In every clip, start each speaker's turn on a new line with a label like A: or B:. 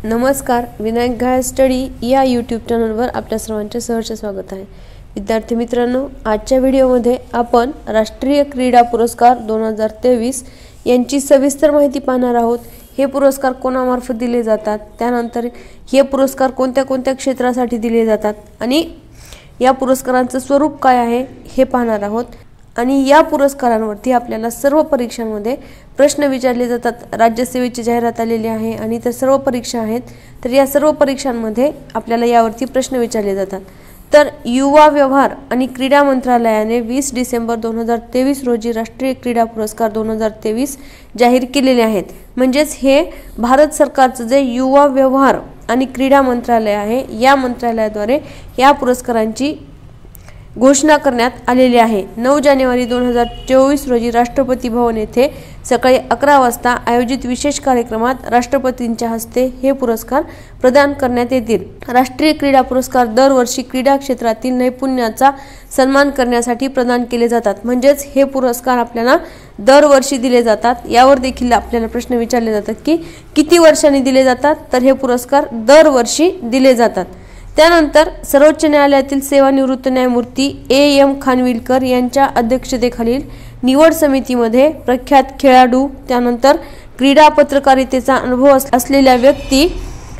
A: नमस्कार, विनायक घाळे स्टडी या यूट्यूब चॅनलवर आपल्या सर्वांचे सहर्ष स्वागत आहे। विद्यार्थी मित्रांनो, आजच्या व्हिडिओमध्ये आपण राष्ट्रीय क्रीडा पुरस्कार 2023 यांची सविस्तर माहिती पाहणार आहोत। हे पुरस्कार कोणामार्फत दिले जातात, त्यानंतर हे पुरस्कार कोणत्या कोणत्या क्षेत्रासाठी दिले जातात आणि या पुरस्कारांचे स्वरूप काय आहे हे पाहणार आहोत। आणि या पुरस्कारांवरती आपल्याला सर्व परीक्षांमध्ये प्रश्न विचारले जातात। राज्यसेवेची जाहिरात आलेली आहे आणि तर सर्व परीक्षा आहेत, तर या सर्व परीक्षांमध्ये आपल्याला यावरती प्रश्न विचारले जातात। तर युवा व्यवहार आणि क्रीडा मंत्रालयाने 20 डिसेंबर 2023 रोजी राष्ट्रीय क्रीडा पुरस्कार 2023 जाहीर केलेले आहेत। म्हणजेच हे भारत सरकारचे जे युवा व्यवहार आणि क्रीडा मंत्रालय आहे, या मंत्रालयाद्वारे या पुरस्कारांची घोषणा करण्यात आलेली आहे। 9 जानेवारी 2024 रोजी राष्ट्रपती भवन येथे सकाळी 11 वाजता आयोजित विशेष कार्यक्रमात राष्ट्रपतींच्या हस्ते हे पुरस्कार प्रदान करण्यात येतील। राष्ट्रीय क्रीडा पुरस्कार दरवर्षी क्रीडा क्षेत्रातील नैपुण्याचा सन्मान करण्यासाठी प्रदान केले जातात। म्हणजेच हे पुरस्कार आपल्याला दरवर्षी दिले जातात। यावर देखील आपल्याला प्रश्न विचारले जातात की किती वर्षांनी दिले जातात, तर हे पुरस्कार दरवर्षी दिले जातात। त्यानंतर सर्वोच्च न्यायालयातील सेवानिवृत्त न्यायमूर्ती एम खानविलकर यांच्या अध्यक्षतेखालील निवड समितीमध्ये प्रख्यात खेळाडू, त्यानंतर क्रीडा पत्रकारितेचा अनुभव असलेल्या व्यक्ती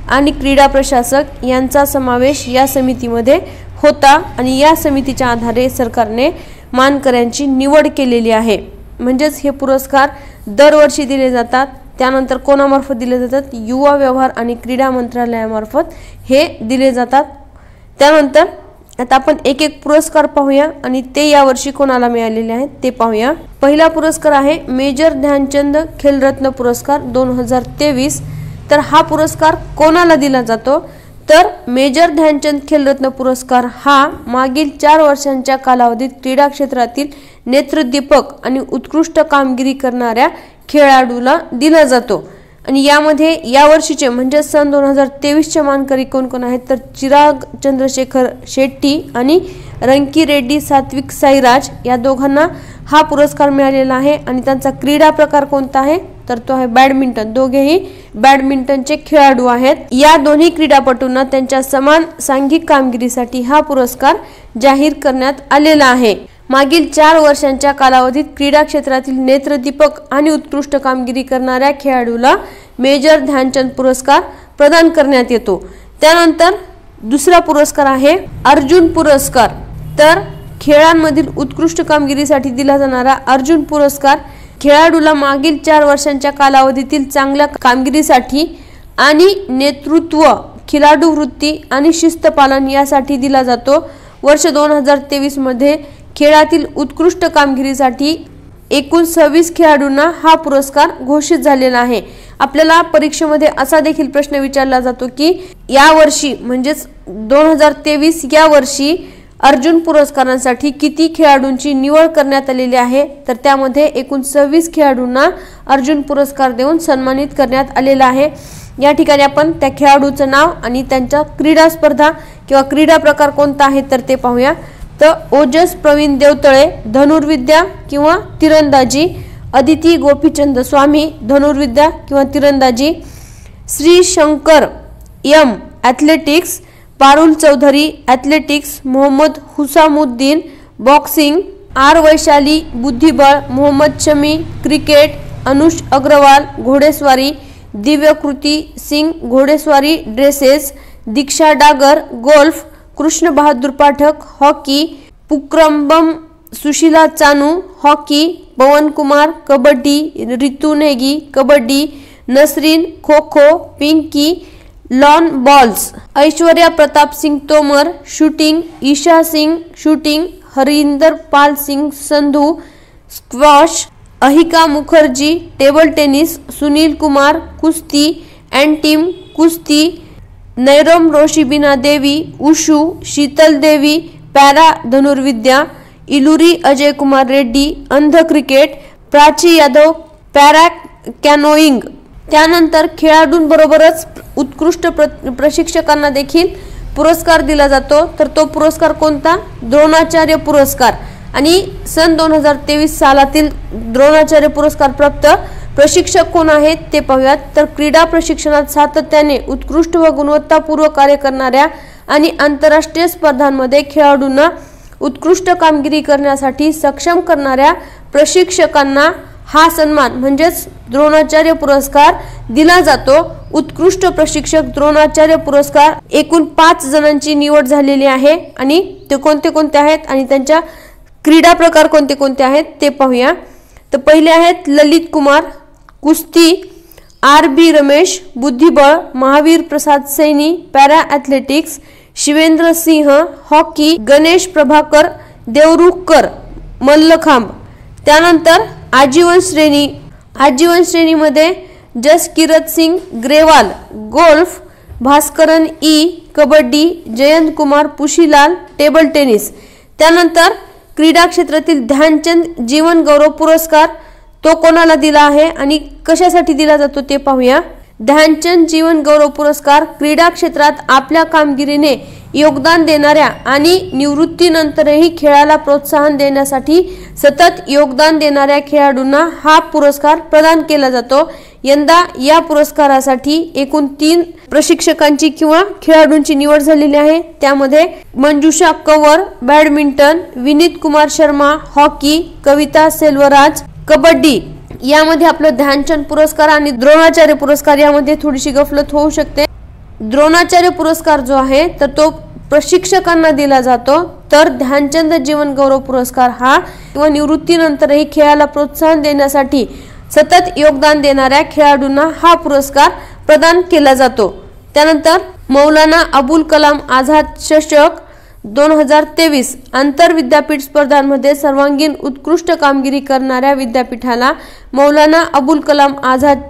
A: आणि क्रीडा प्रशासक यांचा समावेश या समितीमध्ये होता आणि या समितीच्या आधारे सरकारने मानकऱ्यांची निवड केलेली आहे। म्हणजेच हे पुरस्कार दरवर्षी दिले जातात। त्यानंतर कोणामार्फत दिले जातात, युवा व्यवहार आणि क्रीडा मंत्रालयामार्फत हे दिले जातात। त्यानंतर आता आपण एक एक पुरस्कार पाहूया आणि ते यावर्षी कोणाला मिळालेले आहेत ते पाहूया। पहिला पुरस्कार आहे मेजर ध्यानचंद खेलरत्न पुरस्कार 2023। तर हा पुरस्कार कोणाला दिला जातो, तर मेजर ध्यानचंद खेलरत्न पुरस्कार हा मागील 4 वर्षांच्या कालावधीत क्रीडा क्षेत्रातील नेत्रदीपक आणि उत्कृष्ट कामगिरी करणाऱ्या खेळाडूला दिला जातो। आणि यामध्ये यावर्षीचे म्हणजे सन 2023 चे मानकरी कोण कोण आहेत, तर चिराग चंद्रशेखर शेट्टी आणि रंकी रेड्डी सात्विक साईराज या दोघांना हा पुरस्कार मिळालेला आहे। आणि त्यांचा क्रीडा प्रकार कोणता आहे, तर तो आहे बॅडमिंटन। दोघेही बॅडमिंटनचे खेळाडू आहेत। या दोन्ही क्रीडापटूंना त्यांच्या समान सांघिक कामगिरीसाठी हा पुरस्कार जाहीर करण्यात आलेला आहे। मागील 4 वर्षांच्या कालावधीत क्रीडा क्षेत्रातील नेत्रदीपक आणि उत्कृष्ट कामगिरी करणाऱ्या खेळाडूला मेजर ध्यानचंद पुरस्कार प्रदान करण्यात येतो। त्यानंतर दुसरा पुरस्कार आहे अर्जुन पुरस्कार। तर खेळांमधील उत्कृष्ट कामगिरीसाठी दिला जाणारा अर्जुन पुरस्कार खेळाडूला मागील 4 वर्षांच्या कालावधीतील चांगल्या कामगिरीसाठी आणि नेतृत्व, खिलाडू वृत्ती आणि शिस्तपालन यासाठी दिला जातो। वर्ष 2023 मध्ये खेळातील उत्कृष्ट कामगिरीसाठी एकूण 26 खेळाडूंना हा पुरस्कार घोषित झालेला आहे। आपल्याला परीक्षेमध्ये असा देखील प्रश्न विचारला जातो की या वर्षी म्हणजेच 2023 या वर्षी अर्जुन पुरस्कारांसाठी किती खेळाडूंची निवड करण्यात आलेली आहे, तर त्यामध्ये एकूण 26 खेळाडूंना अर्जुन पुरस्कार देऊन सन्मानित करण्यात आलेला आहे। या ठिकाणी आपण त्या खेळाडूचं नाव आणि त्यांच्या क्रीडा स्पर्धा किंवा क्रीडा प्रकार कोणता आहे तर ते पाहूया। तर ओजस प्रवीण देवतळे धनुर्विद्या किंवा तिरंदाजी, अदिती गोपीचंद स्वामी धनुर्विद्या किंवा तिरंदाजी, Sreeshankar M athletics, Parul Chaudhary athletics, Mohammed Hussamuddin boxing, R Vaishali बुद्धिबळ, मोहम्मद शमी क्रिकेट, अनुष अग्रवाल घोडेस्वारी, दिव्यकृती सिंग घोडेस्वारी dressage, Diksha Dagar golf, Krishan Bahadur Pathak hockey, Pukhrambam Sushila Chanu hockey, Pawan Kumar kabaddi, Ritu Negi kabaddi, Nasreen kho kho, Pinki lawn bowls, Aishwary Pratap Singh Tomar shooting, Esha Singh shooting, Harinder Pal Singh Sandhu squash, Ayhika Mukherjee table tennis, Sunil Kumar कुस्ती, एंटीम कुस्ती, नैरम रोशिबिना देवी उशू, शीतल देवी पॅरा धनुर्विद्या, इलुरी अजय कुमार रेड्डी अंध क्रिकेट, प्राची यादव पॅरा कॅनोईंग। त्यानंतर खेळाडूंबरोबरच उत्कृष्ट प्रशिक्षकांना देखील पुरस्कार दिला जातो। तर तो पुरस्कार कोणता, द्रोणाचार्य पुरस्कार। आणि सन 2023 सालातील द्रोणाचार्य पुरस्कार प्राप्त प्रशिक्षक कोण आहेत ते पाहूयात। तर क्रीडा प्रशिक्षणात सातत्याने उत्कृष्ट व गुणवत्तापूर्वक कार्य करणाऱ्या आणि आंतरराष्ट्रीय स्पर्धांमध्ये खेळाडूंना उत्कृष्ट कामगिरी करण्यासाठी सक्षम करणाऱ्या प्रशिक्षकांना हा सन्मान म्हणजेच द्रोणाचार्य पुरस्कार दिला जातो। उत्कृष्ट प्रशिक्षक द्रोणाचार्य पुरस्कार एकूण 5 जणांची निवड झालेली आहे आणि ते कोणते कोणते आहेत आणि त्यांच्या क्रीडा प्रकार कोणते कोणते आहेत ते पाहूया। तर पहिले आहेत ललित कुमार कुस्ती, RB रमेश बुद्धिबळ, Mahavir Prasad Saini para athletics, Shivendra Singh hockey, Ganesh Prabhakar Devrukhkar mallakhamb. त्यानंतर आजीवन श्रेणीमध्ये Jaskirat Singh Grewal golf, Bhaskaran kabaddi, Jayanta Kumar Pushilal table tennis. त्यानंतर क्रीडा क्षेत्रातील ध्यानचंद जीवन गौरव पुरस्कार तो कोणाला दिला आहे आणि कशासाठी दिला जातो ते पाहूया। ध्यानचंद जीवन गौरव पुरस्कार क्रीडा क्षेत्रात आपल्या कामगिरीने योगदान देणाऱ्या आणि निवृत्तीनंतरही खेळाला प्रोत्साहन देण्यासाठी सतत योगदान देणाऱ्या खेळाडूंना हा पुरस्कार प्रदान केला जातो। यंदा या पुरस्कारासाठी एकूण 3 प्रशिक्षकांची किंवा खेळाडूंची निवड झालेली आहे। त्यामध्ये मंजुषा कंवर बॅडमिंटन, विनीत कुमार शर्मा हॉकी, कविता सेल्वराज कबड्डी। यामध्ये आपलं ध्यानचंद पुरस्कार आणि द्रोणाचार्य पुरस्कार यामध्ये थोडीशी गफलत होऊ शकते। द्रोणाचार्य पुरस्कार जो आहे तर तो प्रशिक्षकांना दिला जातो, तर ध्यानचंद जीवन गौरव पुरस्कार हा किंवा निवृत्तीनंतरही खेळाला प्रोत्साहन देण्यासाठी सतत योगदान देणाऱ्या खेळाडूंना हा पुरस्कार प्रदान केला जातो। त्यानंतर मौलाना अबुल कलाम आझाद चषक 2023 आंतर विद्यापीठ स्पर्धांमध्ये सर्वांगीण उत्कृष्ट कामगिरी करणाऱ्या विद्यापीठाला मौलाना अबुल कलाम आझाद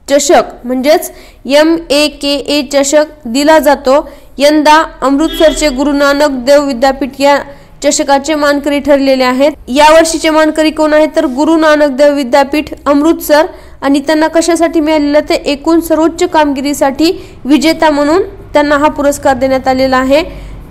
A: चषक म्हणजेच MAKA चषक दिला जातो। यंदा अमृतसरचे गुरु नानक देव विद्यापीठ या चषकाचे मानकरी ठरलेले आहेत। या वर्षीचे मानकरी कोण आहेत तर गुरु नानक देव विद्यापीठ अमृतसर आणि त्यांना कशासाठी मिळालेलं ते एकूण सर्वोच्च कामगिरीसाठी विजेता म्हणून त्यांना हा पुरस्कार देण्यात आलेला आहे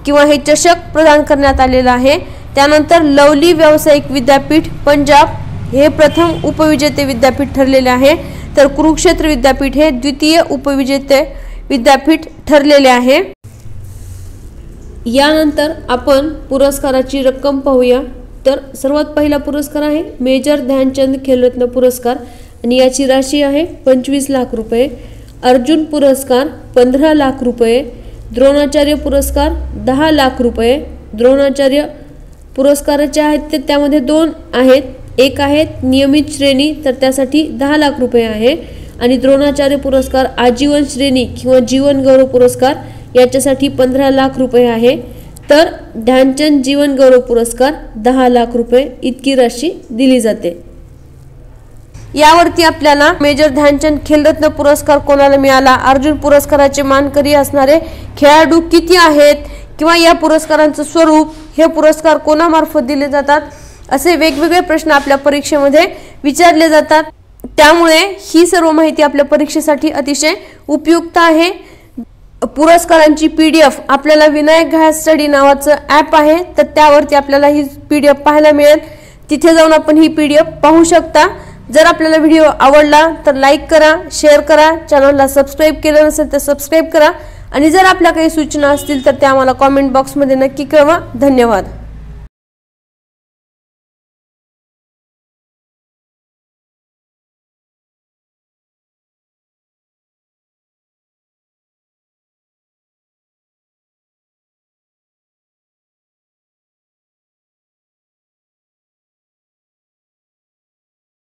A: किंवा हे चषक प्रदान करण्यात आलेला आहे। त्यानंतर लवली व्यावसायिक विद्यापीठ पंजाब हे प्रथम उपविजेते विद्यापीठ ठरलेले आहे, तर कुरुक्षेत्र विद्यापीठ हे द्वितीय उपविजेते विद्यापीठ ठरलेले आहे। यानंतर आपण पुरस्काराची रक्कम पाहूया। तर सर्वात पहिला पुरस्कार आहे मेजर ध्यानचंद खेलरत्न पुरस्कार आणि याची राशी आहे 25 लाख रुपये। अर्जुन पुरस्कार 15 लाख रुपये। द्रोणाचार्य पुरस्कार 10 लाख रुपये। द्रोणाचार्य पुरस्काराचे आहेत ते त्यामध्ये 2 आहेत, एक आहेत नियमित श्रेणी तर त्यासाठी 10 लाख रुपये आहे आणि द्रोणाचार्य पुरस्कार आजीवन श्रेणी किंवा जीवन गौरव पुरस्कार याच्यासाठी 15 लाख रुपये आहे। तर ध्यानचंद जीवन गौरव पुरस्कार 10 लाख रुपये इतकी राशी दिली जाते। यावरती आपल्याला मेजर ध्यानचंद खेलरत्न पुरस्कार कोणाला मिळाला, अर्जुन पुरस्काराचे मानकरी असणारे खेळाडू किती आहेत किंवा या पुरस्कारांचं स्वरूप, हे पुरस्कार कोणामार्फत दिले जातात, असे वेगवेगळे प्रश्न आपल्या परीक्षेमध्ये विचारले जातात। त्यामुळे ही सर्व माहिती आपल्या परीक्षेसाठी अतिशय उपयुक्त आहे। पुरस्कारांची PDF आपल्याला विनायक घाया स्टडी नावाचं ॲप आहे, तर त्यावरती आपल्याला ही PDF पाहायला मिळेल। तिथे जाऊन आपण ही PDF पाहू शकता। जर आपल्याला व्हिडिओ आवडला तर लाईक करा, शेअर करा, चॅनलला सबस्क्राईब केलं नसेल तर सबस्क्राईब करा आणि जर आपल्या काही सूचना असतील तर त्या आम्हाला कॉमेंट बॉक्समध्ये नक्की कळवा। धन्यवाद।